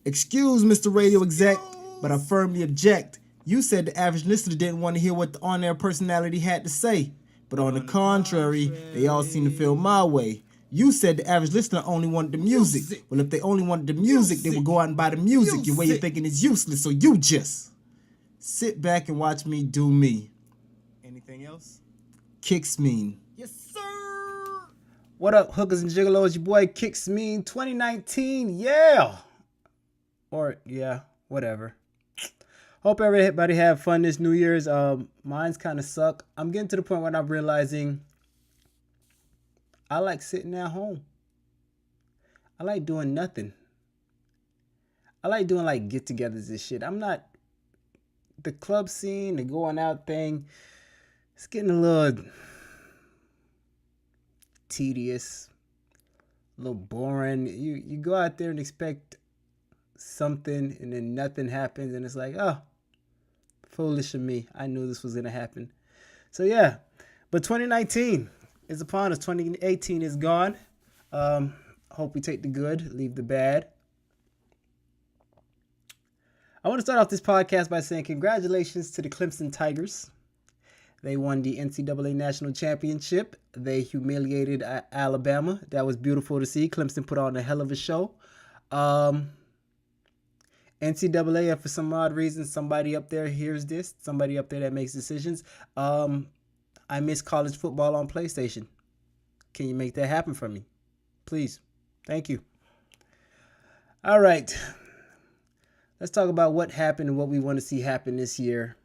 Excuse Mr. Radio Exec, but I firmly object. You said the average listener didn't want to hear what the on-air personality had to say. But on the contrary, they all seem to feel my way. You said the average listener only wanted the music. Well, if they only wanted the music, they would go out and buy the music. Your way of thinking is useless, so you just sit back and watch me do me. Anything else? Kicks Meann. Yes, sir. What up, hookers and gigolos? Your boy Kicks Meann 2019. Yeah. Or, yeah, whatever. Hope everybody had fun this New Year's. Mine's kind of suck. I'm getting to the point where I'm realizing I like sitting at home. I like doing nothing. I like doing like get-togethers and shit. I'm not the club scene, the going out thing. It's getting a little tedious, a little boring. You go out there and expect something, and then nothing happens, and it's like, oh, foolish of me. I knew this was gonna happen. So yeah, but 2019 is upon us. 2018 is gone. Hope we take the good, leave the bad. I want to start off this podcast by saying congratulations to the Clemson Tigers. They won the NCAA National Championship. They humiliated Alabama. That was beautiful to see. Clemson put on a hell of a show. NCAA, if for some odd reason somebody up there hears this, somebody up there that makes decisions, I miss college football on PlayStation. Can you make that happen for me? Please. Thank you. All right. Let's talk about what happened and what we want to see happen this year.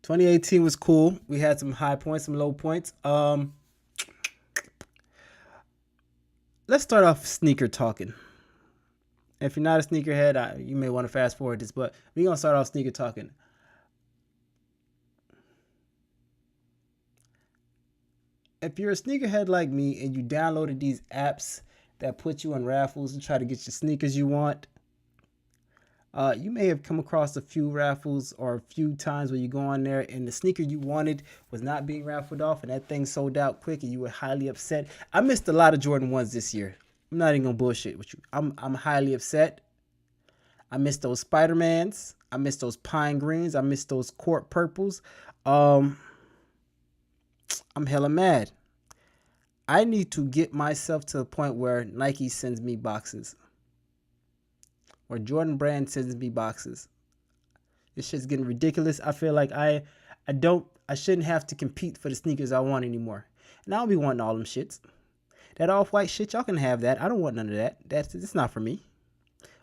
2018 was cool. We had some high points, some low points. Let's start off sneaker talking. If you're not a sneakerhead, you may want to fast forward this, but we're going to start off sneaker talking. If you're a sneakerhead like me and you downloaded these apps that put you on raffles and try to get your sneakers you want, you may have come across a few raffles or a few times where you go on there and the sneaker you wanted was not being raffled off and that thing sold out quick and you were highly upset. I missed a lot of Jordan 1s this year. I'm not even gonna bullshit with you. I'm highly upset. I missed those Spider-Mans. I missed those Pine Greens. I missed those Court Purples. I'm hella mad. I need to get myself to the point where Nike sends me boxes. Or Jordan Brand sends me boxes. This shit's getting ridiculous. I feel like I shouldn't have to compete for the sneakers I want anymore. And I don't be wanting all them shits. That off-white shit, y'all can have that. I don't want none of that. It's not for me.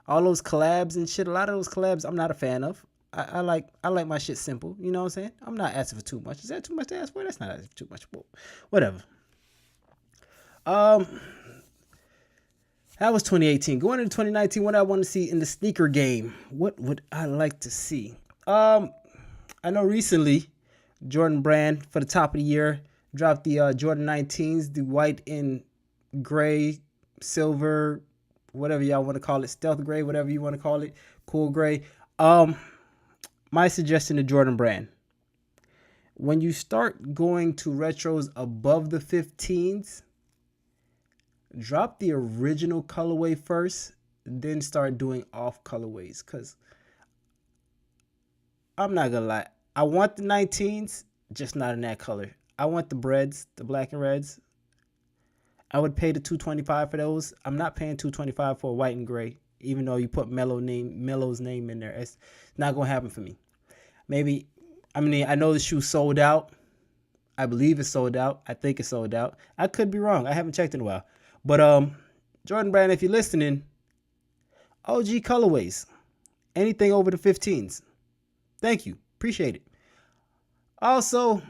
All those collabs and shit, a lot of those collabs I'm not a fan of. I like my shit simple. You know what I'm saying? I'm not asking for too much. Is that too much to ask for? That's not asking for too much. Whatever. That was 2018. Going into 2019, what I want to see in the sneaker game. What would I like to see? I know recently Jordan Brand, for the top of the year, dropped the Jordan 19s, the white and gray, silver, whatever y'all want to call it, stealth gray, whatever you want to call it, cool gray. My suggestion to Jordan Brand. When you start going to retros above the 15s, drop the original colorway first, then start doing off colorways. Because I'm not going to lie. I want the 19s, just not in that color. I want the breads, the black and reds. I would pay the $225 for those. I'm not paying $225 for white and gray, even though you put Melo's name in there. It's not going to happen for me. I know the shoe sold out. I believe it's sold out. I think it's sold out. I could be wrong. I haven't checked in a while. But Jordan Brand, if you're listening, OG colorways, anything over the 15s. Thank you. Appreciate it. Also,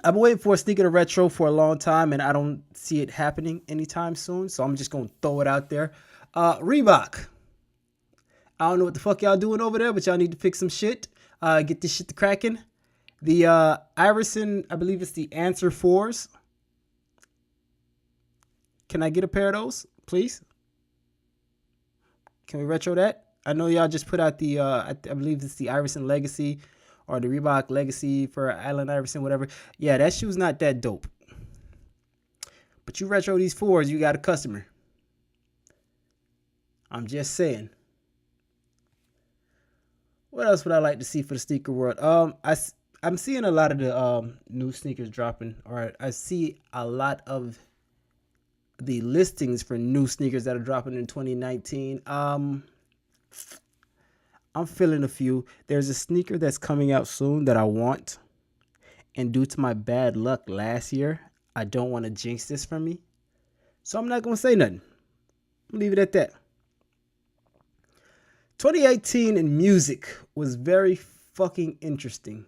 I've been waiting for a sneaker to retro for a long time, and I don't see it happening anytime soon, so I'm just going to throw it out there. Reebok. I don't know what the fuck y'all doing over there, but y'all need to fix some shit. Get this shit to cracking. The Iverson, I believe it's the Answer 4s. Can I get a pair of those, please? Can we retro that? I know y'all just put out the, I believe it's the Iverson Legacy or the Reebok Legacy for Allen Iverson, whatever. Yeah, that shoe's not that dope. But you retro these 4s, you got a customer. I'm just saying. What else would I like to see for the sneaker world? I'm seeing a lot of the new sneakers dropping, or I see a lot of the listings for new sneakers that are dropping in 2019. I'm feeling a few. There's a sneaker that's coming out soon that I want, and due to my bad luck last year, I don't want to jinx this for me, so I'm not gonna say nothing. Leave it at that. 2018 in music was very fucking interesting.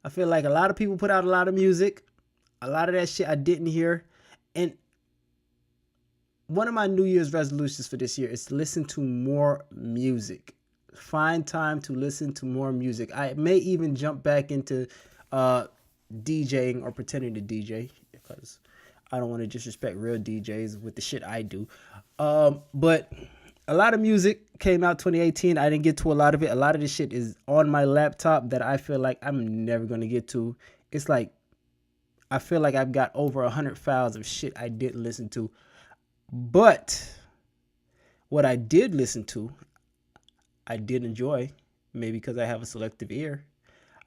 I feel like a lot of people put out a lot of music. A lot of that shit I didn't hear. And one of my New Year's resolutions for this year is to listen to more music. Find time to listen to more music. I may even jump back into DJing or pretending to DJ, because I don't want to disrespect real DJs with the shit I do. But a lot of music came out 2018. I didn't get to a lot of it. A lot of this shit is on my laptop that I feel like I'm never going to get to. It's like, I feel like I've got over 100 files of shit I didn't listen to. But what I did listen to, I did enjoy, maybe because I have a selective ear.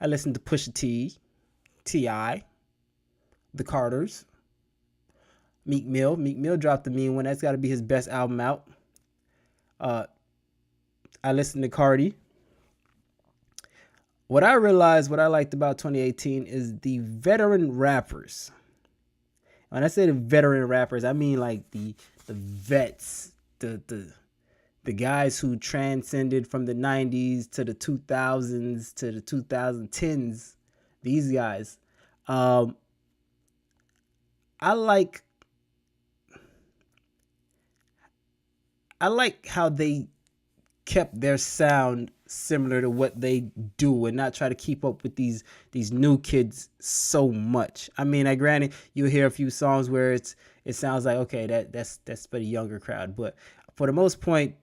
I listened to Pusha T, T.I., The Carters, Meek Mill. Meek Mill dropped the Meann one. That's got to be his best album out. I listened to Cardi. What I realized, what I liked about 2018 is the veteran rappers. When I say the veteran rappers, I mean like the vets, the guys who transcended from the 90s to the 2000s to the 2010s. These guys. I like how they kept their sound similar to what they do and not try to keep up with these new kids so much. I mean, I granted you'll hear a few songs where it sounds like, okay, that's for the younger crowd, but for the most point,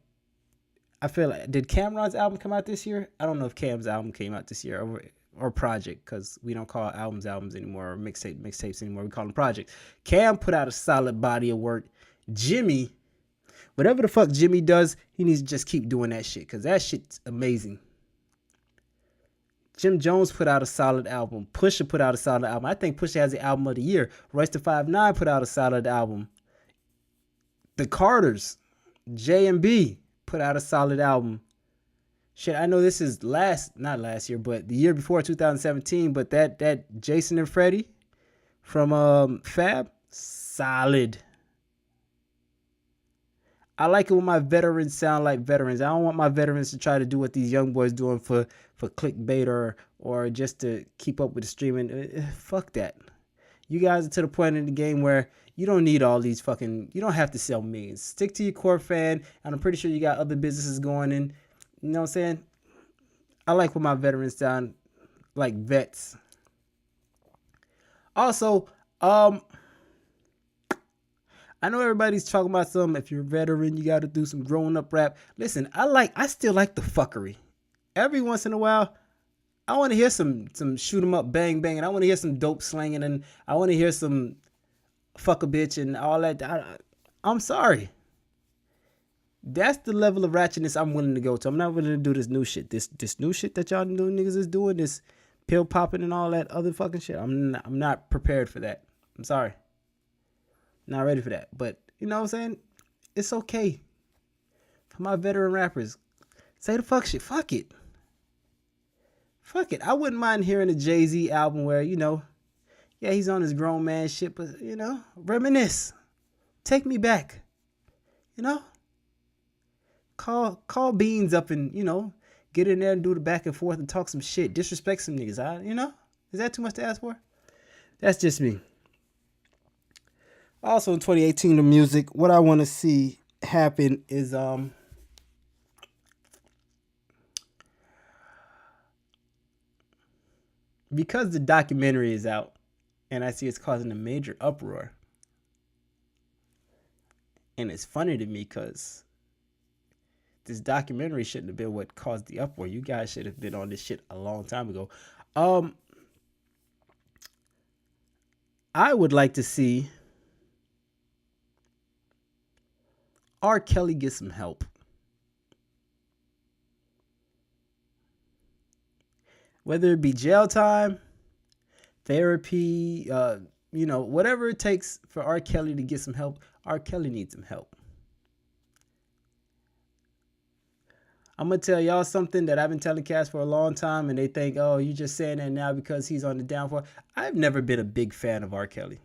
I feel like, did Cameron's album come out this year? I don't know if Cam's album came out this year or project, because we don't call albums anymore, or mixtapes anymore. We call them projects. Cam put out a solid body of work. Jimmy, whatever the fuck Jimmy does, he needs to just keep doing that shit, because that shit's amazing. Jim Jones put out a solid album. Pusha put out a solid album. I think Pusha has the album of the year. Royce da 5'9" put out a solid album. The Carters, J&B, put out a solid album. Shit, I know this is not last year, but the year before, 2017, but that Jason and Freddie from Fab, solid. I like it when my veterans sound like veterans. I don't want my veterans to try to do what these young boys doing for clickbait or just to keep up with the streaming. Fuck that. You guys are to the point in the game where you don't need all these you don't have to sell millions. Stick to your core fan, and I'm pretty sure you got other businesses going in. You know what I'm saying? I like when my veterans sound like vets. Also, I know everybody's talking about if you're a veteran, you got to do some growing up rap. Listen, I still like the fuckery. Every once in a while, I want to hear some shoot 'em up, bang bang, and I want to hear some dope slanging, and I want to hear some fuck a bitch and all that. I'm sorry. That's the level of ratchetness I'm willing to go to. I'm not willing to do this new shit. This new shit that y'all new niggas is doing, this pill popping and all that other fucking shit. I'm not prepared for that. I'm sorry. Not ready for that. But you know what I'm saying? It's okay. For my veteran rappers, say the fuck shit. Fuck it. Fuck it. I wouldn't mind hearing a Jay-Z album where, yeah, he's on his grown man shit, but reminisce. Take me back. Call Beans up and, get in there and do the back and forth and talk some shit. Disrespect some niggas. Is that too much to ask for? That's just me. Also in 2018, the music, what I want to see happen is because the documentary is out and I see it's causing a major uproar. And it's funny to me because this documentary shouldn't have been what caused the uproar. You guys should have been on this shit a long time ago. I would like to see R. Kelly get some help. Whether it be jail time, therapy, whatever it takes for R. Kelly to get some help, R. Kelly needs some help. I'm going to tell y'all something that I've been telling cats for a long time, and they think, oh, you're just saying that now because he's on the downfall. I've never been a big fan of R. Kelly.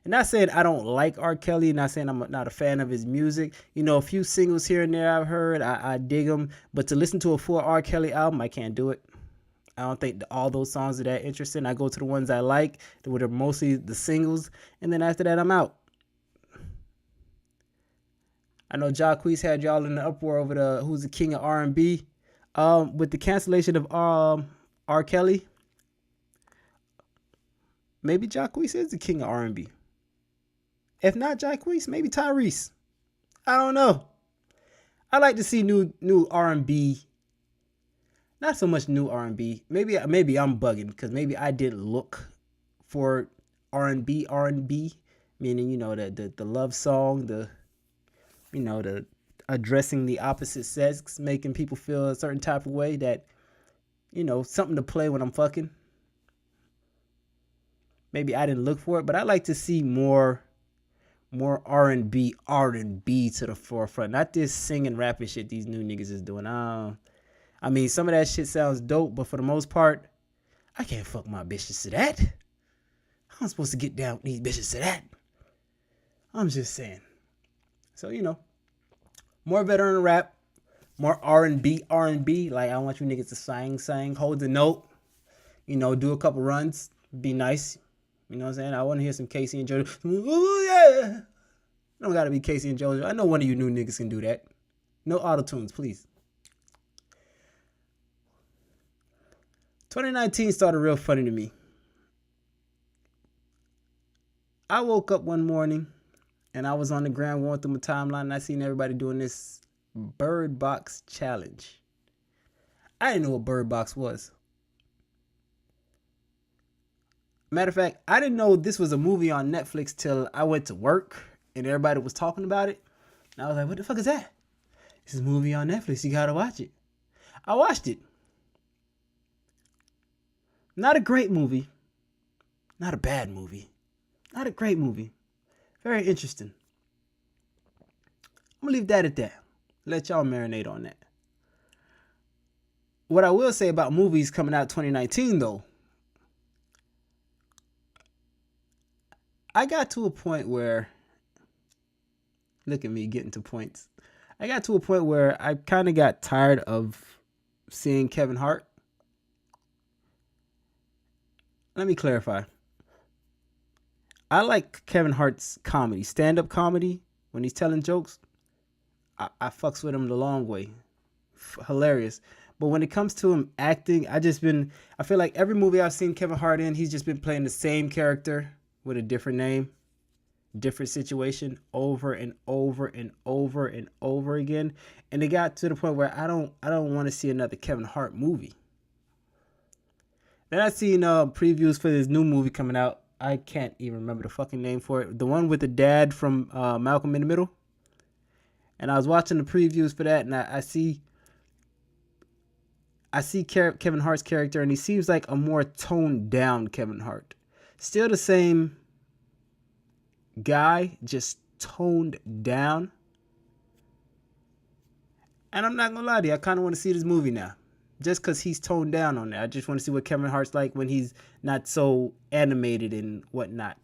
And not saying I don't like R. Kelly, not saying I'm not a fan of his music. A few singles here and there I've heard, I dig them. But to listen to a full R. Kelly album, I can't do it. I don't think all those songs are that interesting. I go to the ones I like, that are mostly the singles, and then after that, I'm out. I know Jacquees had y'all in the uproar over who's the king of R&B. With the cancellation of R. Kelly, maybe Jacquees is the king of R&B. If not Jacquees, maybe Tyrese. I don't know. I like to see new R&B. Not so much new R&B. Maybe I'm bugging because maybe I didn't look for R&B, meaning the love song, the addressing the opposite sex, making people feel a certain type of way, that something to play when I'm fucking. Maybe I didn't look for it, but I like to see more R&B to the forefront. Not this singing, rapping shit these new niggas is doing. I mean, some of that shit sounds dope, but for the most part, I can't fuck my bitches to that. How am I supposed to get down with these bitches to that? I'm just saying. So, more veteran rap, more R&B. Like, I want you niggas to sing, hold the note, do a couple runs, be nice. You know what I'm saying? I want to hear some Casey and JoJo. Ooh, yeah. Don't got to be Casey and JoJo. I know one of you new niggas can do that. No auto-tunes, please. 2019 started real funny to me. I woke up one morning and I was on the ground going through my timeline and I seen everybody doing this Bird Box challenge. I didn't know what Bird Box was. Matter of fact, I didn't know this was a movie on Netflix till I went to work and everybody was talking about it. And I was like, what the fuck is that? This is a movie on Netflix. You gotta watch it. I watched it. Not a great movie. Not a bad movie. Not a great movie. Very interesting. I'm gonna leave that at that. Let y'all marinate on that. What I will say about movies coming out 2019 though, I got to a point where, look at me getting to points. I got to a point where I kind of got tired of seeing Kevin Hart. Let me clarify. I like Kevin Hart's comedy, stand-up comedy, when he's telling jokes. I fucks with him the long way. Hilarious. But when it comes to him acting, I feel like every movie I've seen Kevin Hart in, he's just been playing the same character with a different name, different situation, over and over and over and over again. And it got to the point where I don't want to see another Kevin Hart movie. Then I seen previews for this new movie coming out. I can't even remember the fucking name for it. The one with the dad from Malcolm in the Middle. And I was watching the previews for that, and I see Kevin Hart's character, and he seems like a more toned down Kevin Hart. Still the same guy, just toned down. And I'm not gonna lie to you, I kind of want to see this movie now. Just because he's toned down on it. I just want to see what Kevin Hart's like when he's not so animated and whatnot.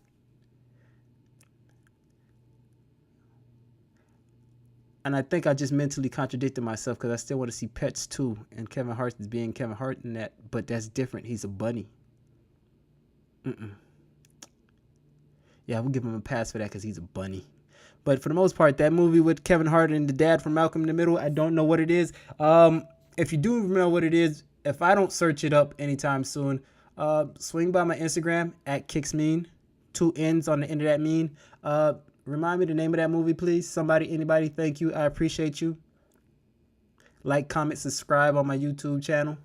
And I think I just mentally contradicted myself because I still want to see Pets 2. And Kevin Hart is being Kevin Hart in that. But that's different. He's a bunny. Yeah, we'll give him a pass for that because he's a bunny. But for the most part, that movie with Kevin Hart and the dad from Malcolm in the Middle, I don't know what it is. If you do know what it is, if I don't search it up anytime soon, swing by my Instagram at KicksMeann. 2 N's on the end of that mean. Remind me the name of that movie, please. Somebody, anybody, thank you. I appreciate you. Like, comment, subscribe on my YouTube channel.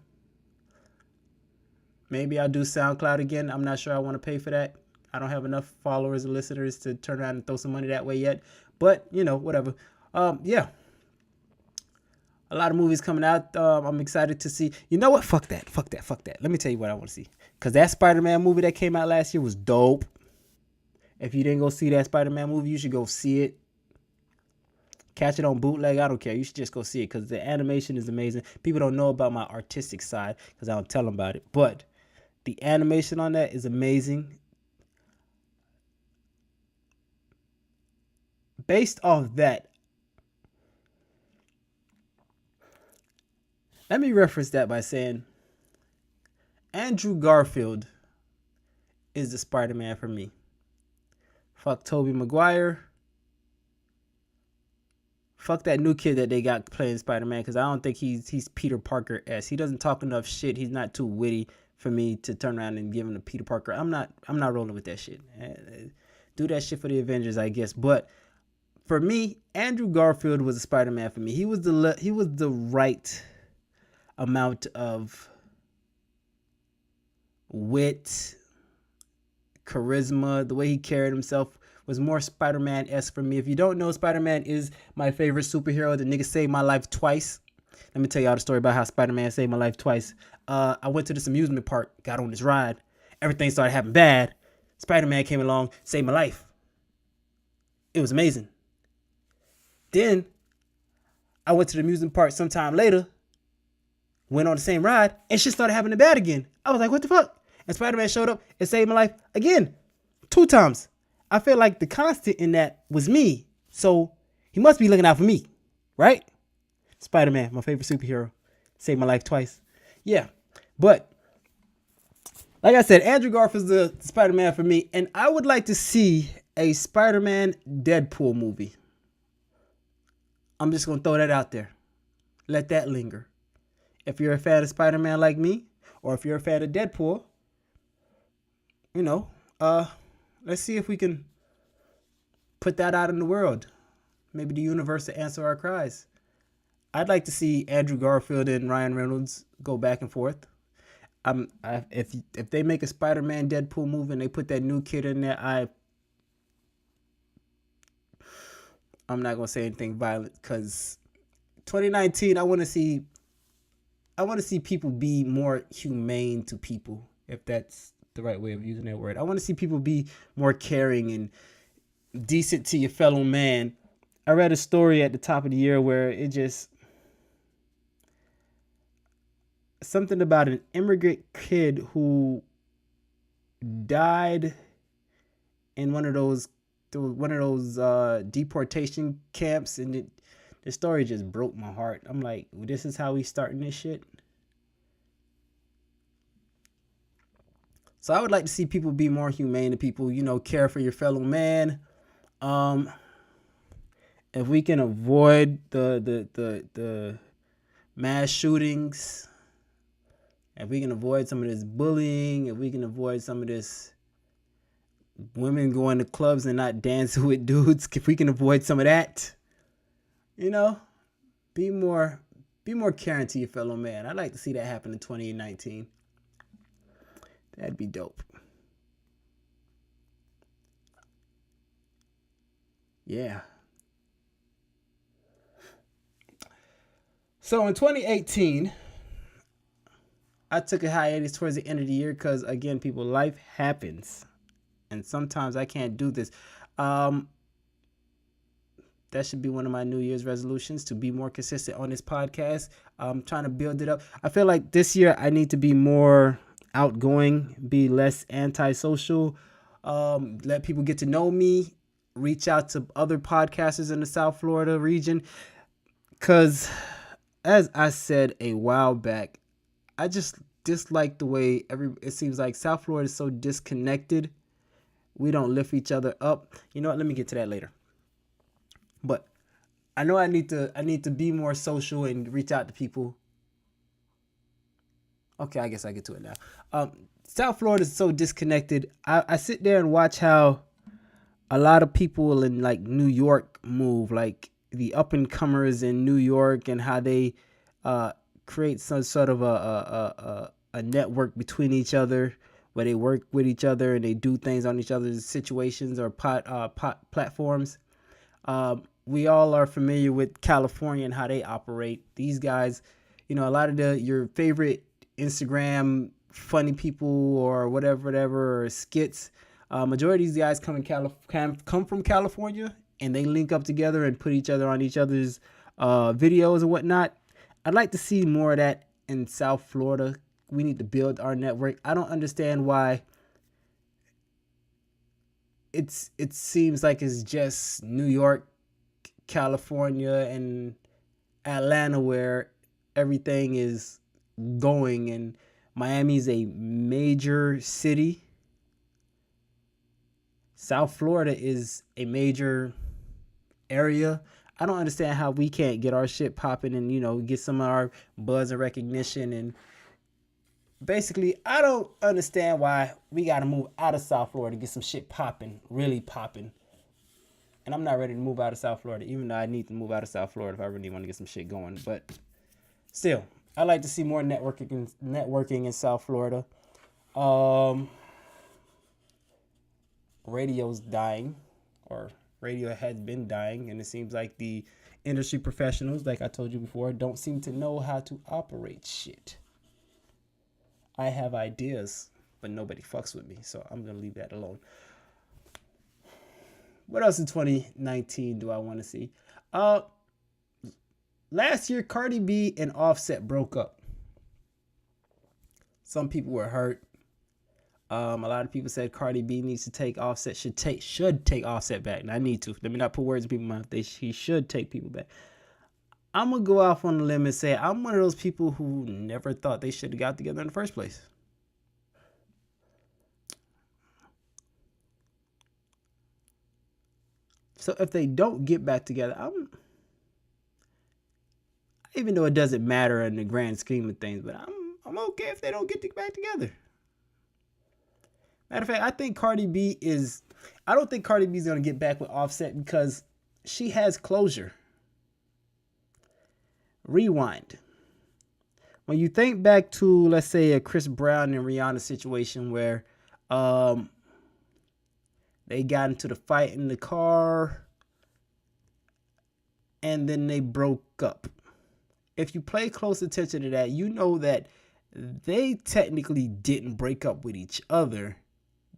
Maybe I'll do SoundCloud again. I'm not sure I want to pay for that. I don't have enough followers and listeners to turn around and throw some money that way yet. But whatever. Yeah. A lot of movies coming out. I'm excited to see. You know what? Fuck that. Let me tell you what I want to see. Because that Spider-Man movie that came out last year was dope. If you didn't go see that Spider-Man movie, you should go see it. Catch it on bootleg. I don't care. You should just go see it because the animation is amazing. People don't know about my artistic side because I don't tell them about it. But the animation on that is amazing. Based off that, let me reference that by saying Andrew Garfield is the Spider-Man for me. Fuck Tobey Maguire. Fuck that new kid that they got playing Spider-Man because I don't think he's Peter Parker-esque. He doesn't talk enough shit. He's not too witty for me to turn around and give him to Peter Parker. I'm not rolling with that shit. Do that shit for the Avengers, I guess. But for me, Andrew Garfield was a Spider-Man for me. He was the right amount of wit, charisma. The way he carried himself was more Spider-Man-esque for me. If you don't know, Spider-Man is my favorite superhero. The nigga saved my life twice. Let me tell y'all the story about how Spider-Man saved my life twice. I went to this amusement park, got on this ride. Everything started happening bad. Spider-Man came along, saved my life. It was amazing. Then I went to the amusement park sometime later, went on the same ride, and shit started happening bad again. I was like, what the fuck? And Spider-Man showed up and saved my life again. 2 times. I feel like the constant in that was me. So he must be looking out for me. Right? Spider-Man, my favorite superhero. Saved my life twice. Yeah. But like I said, Andrew Garfield's the Spider-Man for me. And I would like to see a Spider-Man Deadpool movie. I'm just going to throw that out there. Let that linger. If you're a fan of Spider-Man like me, or if you're a fan of Deadpool, let's see if we can put that out in the world. Maybe the universe will answer our cries. I'd like to see Andrew Garfield and Ryan Reynolds go back and forth. If they make a Spider-Man Deadpool movie and they put that new kid in there, I'm not gonna say anything violent because 2019, I want to see people be more humane to people, if that's the right way of using that word. I want to see people be more caring and decent to your fellow man. I read a story at the top of the year where it just something about an immigrant kid who died in one of those deportation camps, and the story just broke my heart. I'm like, this is how we starting this shit. So I would like to see people be more humane to people, care for your fellow man. If we can avoid the mass shootings, if we can avoid some of this bullying, if we can avoid some of this women going to clubs and not dancing with dudes, if we can avoid some of that, be more caring to your fellow man. I'd like to see that happen in 2019. That'd be dope. Yeah. So in 2018, I took a hiatus towards the end of the year because, again, people, life happens. And sometimes I can't do this. That should be one of my New Year's resolutions, to be more consistent on this podcast. I'm trying to build it up. I feel like this year I need to be more outgoing, be less antisocial, let people get to know me, reach out to other podcasters in the South Florida region. Because, as I said a while back, I just dislike the way it seems like South Florida is so disconnected. We don't lift each other up. You know what? Let me get to that later. But I know I need to be more social and reach out to people. Okay, I guess I get to it now. South Florida is so disconnected. I sit there and watch how a lot of people in like New York move, like the up and comers in New York, and how they create some sort of a network between each other, where they work with each other and they do things on each other's situations or platforms. We all are familiar with California and how they operate. These guys, a lot of your favorite Instagram funny people or whatever or skits. Majority of these guys come from California, and they link up together and put each other on each other's videos and whatnot. I'd like to see more of that in South Florida. We need to build our network. I don't understand why it seems like it's just New York, California, and Atlanta where everything is going, and Miami is a major city. South Florida is a major area. I don't understand how we can't get our shit popping and get some of our buzz and recognition. And basically, I don't understand why we got to move out of South Florida to get some shit popping, really popping. And I'm not ready to move out of South Florida, even though I need to move out of South Florida if I really want to get some shit going. But still, I like to see more networking in South Florida. Radio's dying, or radio has been dying, and it seems like the industry professionals, like I told you before, don't seem to know how to operate shit. I have ideas, but nobody fucks with me, so I'm gonna leave that alone. What else in 2019 do I want to see? Last year, Cardi B and Offset broke up. Some people were hurt. A lot of people said Cardi B needs to take Offset, should take Offset back. And I need to. Let me not put words in people's mouth. He should take people back. I'm going to go off on a limb and say I'm one of those people who never thought they should have got together in the first place. So if they don't get back together, even though it doesn't matter in the grand scheme of things, but I'm okay if they don't get back together. Matter of fact, I don't think Cardi B is going to get back with Offset because she has closure. Rewind. When you think back to, let's say, a Chris Brown and Rihanna situation where they got into the fight in the car and then they broke up. If you pay close attention to that, you know that they technically didn't break up with each other.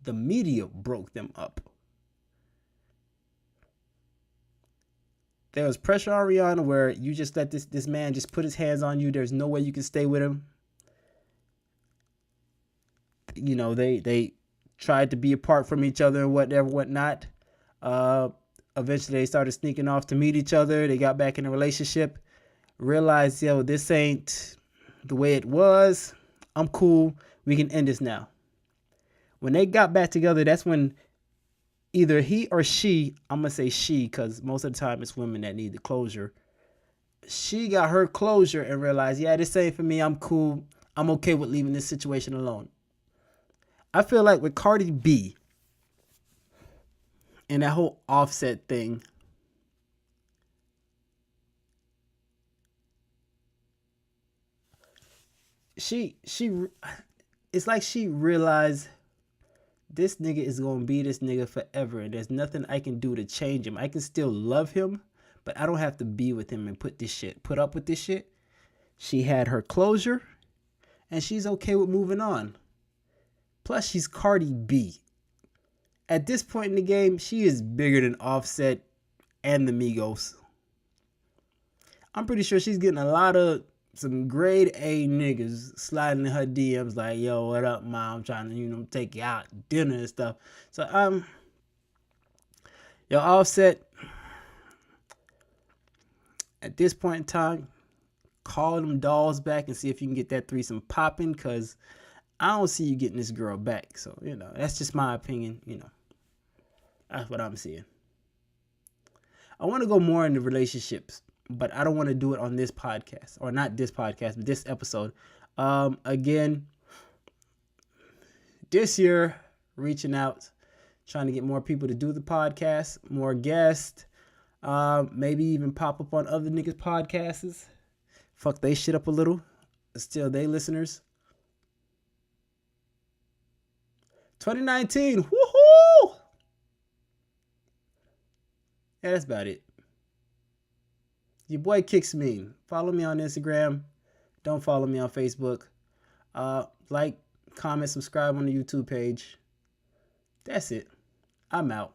The media broke them up. There was pressure on Rihanna where you just let this man just put his hands on you. There's no way you can stay with him. They tried to be apart from each other and whatnot. Eventually they started sneaking off to meet each other. They got back in a relationship. Realized, this ain't the way it was. I'm cool. We can end this now. When they got back together, that's when either he or she, I'm going to say she because most of the time it's women that need the closure. She got her closure and realized, this ain't for me. I'm cool. I'm okay with leaving this situation alone. I feel like with Cardi B and that whole Offset thing, it's like she realized this nigga is going to be this nigga forever. And there's nothing I can do to change him. I can still love him, but I don't have to be with him and put up with this shit. She had her closure and she's okay with moving on. Plus, she's Cardi B. At this point in the game, she is bigger than Offset and the Migos. I'm pretty sure she's getting a lot of some grade A niggas sliding in her DMs like, yo, what up, mom? I'm trying to, take you out to dinner and stuff. So, Offset, at this point in time, call them dolls back and see if you can get that threesome popping, because I don't see you getting this girl back. So, that's just my opinion, That's what I'm seeing. I want to go more into relationships, but I don't want to do it on this podcast, or not this podcast, but this episode. Again, this year, reaching out, trying to get more people to do the podcast, more guests, maybe even pop up on other niggas' podcasts. Fuck they shit up a little. Still, they listeners. 2019, woohoo! Yeah, that's about it. Your boy Kicks Mean. Follow me on Instagram. Don't follow me on Facebook. Like, comment, subscribe on the YouTube page. That's it. I'm out.